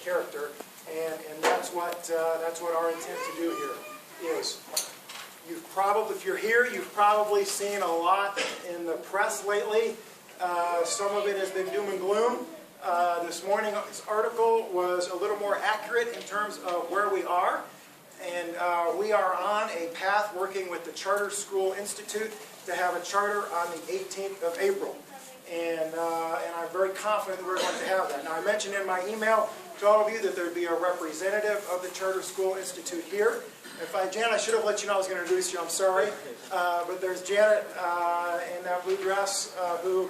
character, and that's what our intent to do here is. If you're here, you've probably seen a lot in the press lately. Some of it has been doom and gloom. This morning's article was a little more accurate in terms of where we are. And we are on a path working with the Charter School Institute to have a charter on the 18th of April. And I'm very confident that we're going to have that. Now, I mentioned in my email to all of you that there would be a representative of the Charter School Institute here. Janet, I should have let you know I was going to introduce you. I'm sorry. But there's Janet in that blue dress who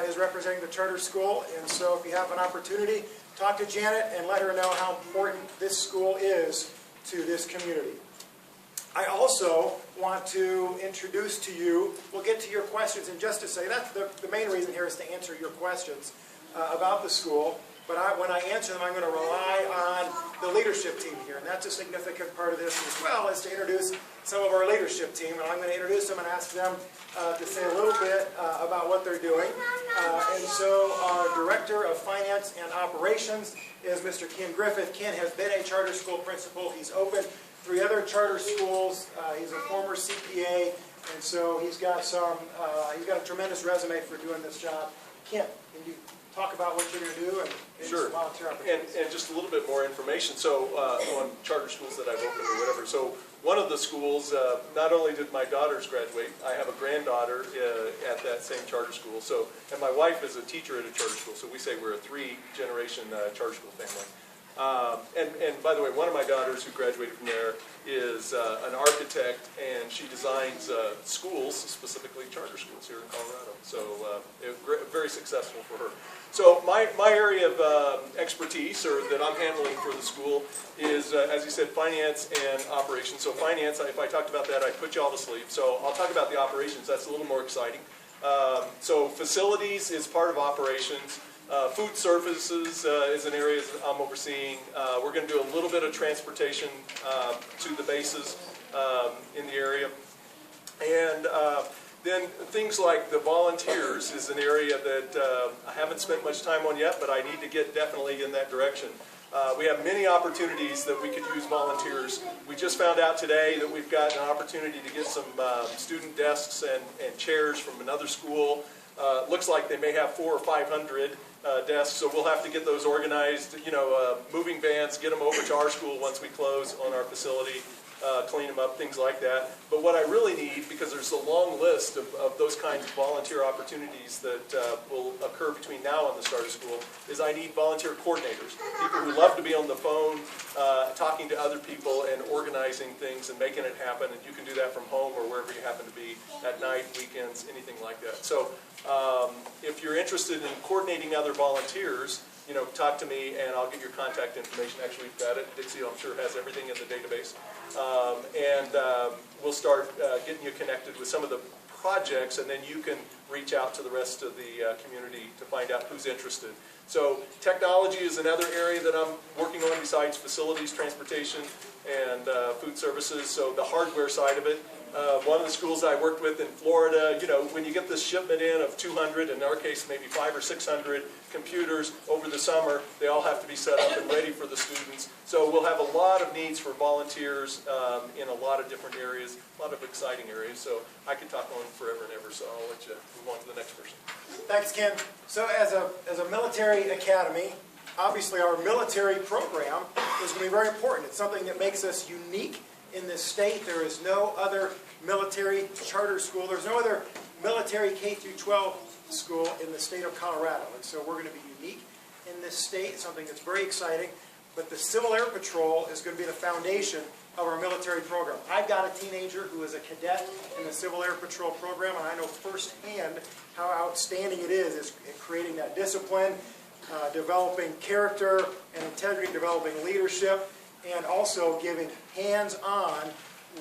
is representing the charter school. And so if you have an opportunity, talk to Janet and let her know how important this school is to this community. I also want to introduce to you, we'll get to your questions in just a second. That's the main reason here is to answer your questions about the school. But when I answer them, I'm going to rely on the leadership team here. And that's a significant part of this as well, is to introduce some of our leadership team. And I'm going to introduce them and ask them to say a little bit about what they're doing. And so our Director of Finance and Operations is Mr. Ken Griffith. Ken has been a charter school principal. He's opened 3 other charter schools. He's a former CPA. And so he's got a tremendous resume for doing this job. Ken, can you talk about what you're going to do and sure. some volunteer opportunities? And just a little bit more information. So on charter schools that I've opened or whatever. So one of the schools, not only did my daughters graduate, I have a granddaughter at that same charter school. So, and my wife is a teacher at a charter school. So we say we're a 3-generation charter school family. And by the way, one of my daughters who graduated from there is an architect, and she designs schools, specifically charter schools here in Colorado. So very successful for her. So my area of expertise, or that I'm handling for the school, is, as you said, finance and operations. So finance, if I talked about that, I'd put you all to sleep. So I'll talk about the operations. That's a little more exciting. So facilities is part of operations. Food services is an area that I'm overseeing. We're going to do a little bit of transportation to the bases in the area. And then things like the volunteers is an area that I haven't spent much time on yet, but I need to get definitely in that direction. We have many opportunities that we could use volunteers. We just found out today that we've got an opportunity to get some student desks and chairs from another school. Looks like they may have 400 or 500 desks, so we'll have to get those organized, moving vans, get them over to our school once we close on our facility, clean them up, things like that. But what I really need, because there's a long list of those kinds of volunteer opportunities that will occur between now and the start of school, is I need volunteer coordinators, people who love to be on the phone, talking to other people and organizing things and making it happen. And you can do that from home or wherever you happen to be, at night, weekends, anything like that. So if you're interested in coordinating other volunteers, talk to me and I'll get your contact information. Actually, we've got it. Dixie, I'm sure, has everything in the database. We'll start getting you connected with some of the projects, and then you can reach out to the rest of the community to find out who's interested. So technology is another area that I'm working on besides facilities, transportation, and food services. So the hardware side of it. One of the schools I worked with in Florida, when you get this shipment in of 200, in our case maybe 500 or 600 computers over the summer, they all have to be set up and ready for the students. So we'll have a lot of needs for volunteers in a lot of different areas, a lot of exciting areas. So I could talk on forever and ever, so I'll let you move on to the next person. Thanks, Ken. So as a military academy, obviously our military program is going to be very important. It's something that makes us unique in this state. There is no other military charter school. There's no other military K-12 school in the state of Colorado. And so we're going to be unique in this state, something that's very exciting. But the Civil Air Patrol is going to be the foundation of our military program. I've got a teenager who is a cadet in the Civil Air Patrol program, and I know firsthand how outstanding it is in creating that discipline, developing character and integrity, developing leadership, and also giving hands-on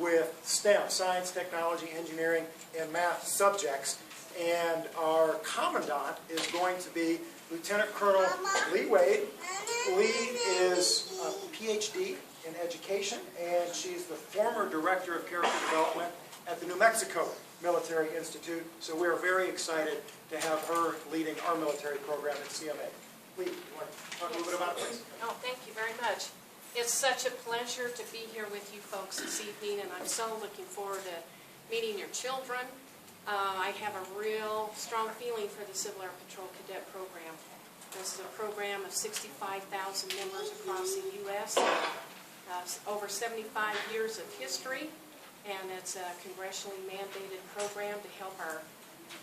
with STEM, science, technology, engineering, and math subjects. And our commandant is going to be Lieutenant Colonel Lee Wade. Lee is a PhD in education, and she's the former Director of Character Development at the New Mexico Military Institute. So we're very excited to have her leading our military program at CMA. Lee, you want to talk a little bit about it, please? Oh, thank It's such a pleasure to be here with you folks this evening, and I'm so looking forward to meeting your children. I have a real strong feeling for the Civil Air Patrol Cadet Program. This is a program of 65,000 members across the U.S., over 75 years of history, and it's a congressionally mandated program to help our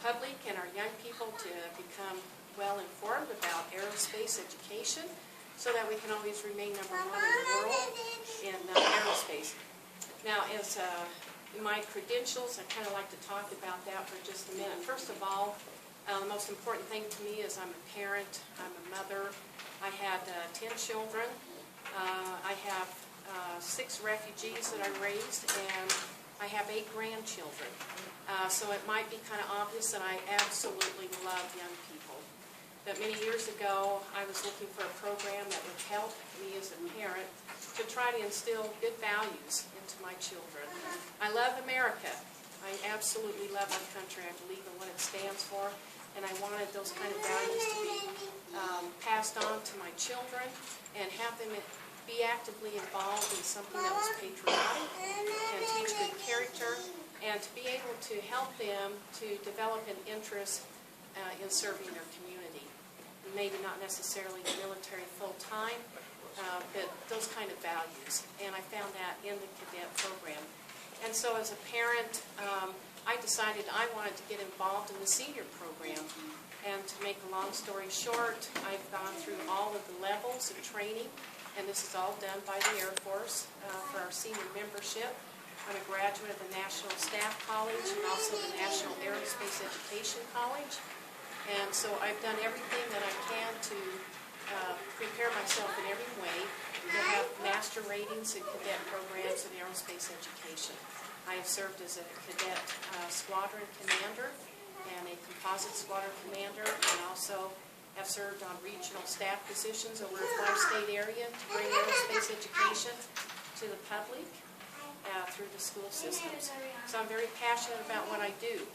public and our young people to become well informed about aerospace education so that we can always remain #1 in the world in aerospace. Now, as my credentials, I kind of like to talk about that for just a minute. First of all, the most important thing to me is I'm a parent, I'm a mother. I had 10 children. I have 6 refugees that I raised, and I have 8 grandchildren. So it might be kind of obvious that I absolutely love young people. But many years ago, I was looking for a program that would help me as a parent to try to instill good values into my children. I love America. I absolutely love our country. I believe in what it stands for, and I wanted those kind of values to be passed on to my children and have them be actively involved in something that was patriotic and teach good character, and to be able to help them to develop an interest in serving their community. Maybe not necessarily the military full-time, but those kind of values. And I found that in the cadet program. And so as a parent, I decided I wanted to get involved in the senior program. And to make a long story short, I've gone through all of the levels of training, and this is all done by the Air Force for our senior membership. I'm a graduate of the National Staff College and also the National Aerospace Education College. And so I've done everything that I can to prepare myself in every way to have master ratings in cadet programs and aerospace education. I have served as a cadet squadron commander and a composite squadron commander, and also have served on regional staff positions over a 5-state area to bring aerospace education to the public through the school systems. So I'm very passionate about what I do.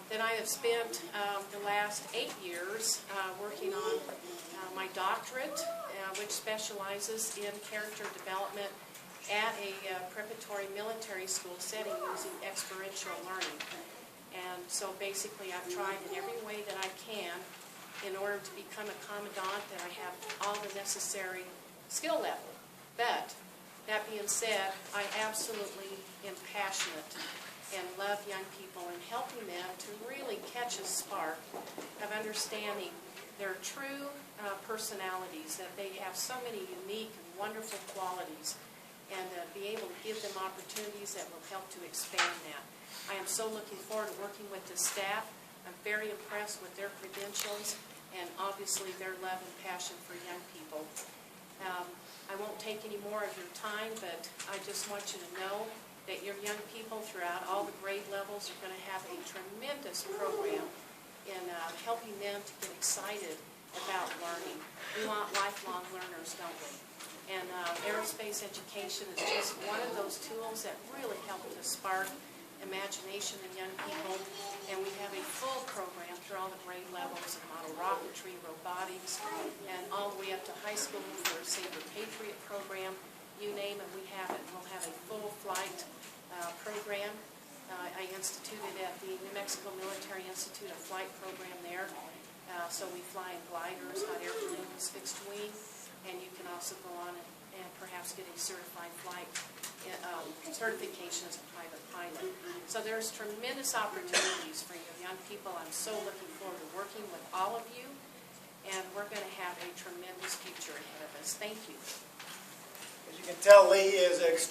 Then I have spent the last 8 years working on my doctorate, which specializes in character development at a preparatory military school setting using experiential learning. And so basically I've tried in every way that I can in order to become a commandant that I have all the necessary skill level. But that being said, I absolutely am passionate and love young people and helping them to really catch a spark of understanding their true personalities, that they have so many unique and wonderful qualities, and be able to give them opportunities that will help to expand that. I am so looking forward to working with the staff. I'm very impressed with their credentials and obviously their love and passion for young people. I won't take any more of your time, but I just want you to know that your young people throughout all the grade levels are going to have a tremendous program in helping them to get excited about learning. We want lifelong learners, don't we? And aerospace education is just one of those tools that really help to spark imagination in young people. And we have a full program through all the grade levels of model rocketry, robotics, and all the way up to high school for a Saber Patriot program. You name it, we have it. We'll have a full flight program. I instituted at the New Mexico Military Institute a flight program there. So we fly in gliders, hot air balloons, fixed wing, and you can also go on and perhaps get a certified flight certification as a private pilot. So there's tremendous opportunities for you young people. I'm so looking forward to working with all of you, and we're going to have a tremendous future ahead of us. Thank you. As you can tell, Lee is extremely